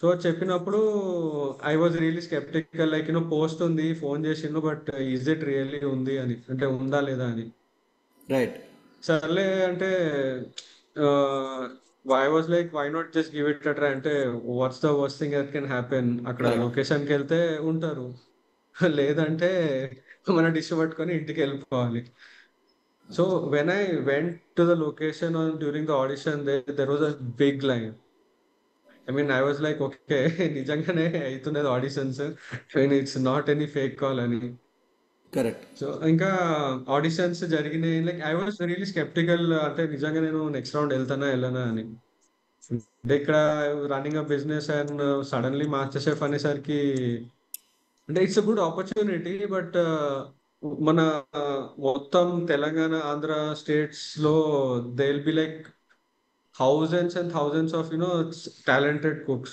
So చెప్పినప్పుడు I was really sceptical, like post ఉంది, phone చేసిండు, బట్ ఈజ్ ఇట్ రియల్లీ ఉంది అని, అంటే ఉందా లేదా అని. రైట్. సర్లే అంటే I was like why not just give it a try, అంటే what's the worst thing that can happen, అక్కడ కరెక్ట్. లొకేషన్కి వెళ్తే ఉంటారు, లేదంటే మన డిష్ పట్టుకొని ఇంటికి వెళ్ళిపోవాలి. So when I went to the location during the audition, there was a big line. I mean I was like okay, నిజంగానే అవుతున్నది auditions, it's not any fake call అని. కరెక్ట్. సో ఇంకా ఆడిషన్స్ జరిగినాయి, like I was really sceptical, అంటే నిజంగా నేను next round వెళ్తానా వెళ్ళనా అని. అంటే ఇక్కడ running a business and suddenly master chef అనేసరికి, అంటే it's a good opportunity, but మన మొత్తం తెలంగాణ ఆంధ్ర స్టేట్స్ లో they will be like thousands and thousands of talented cooks.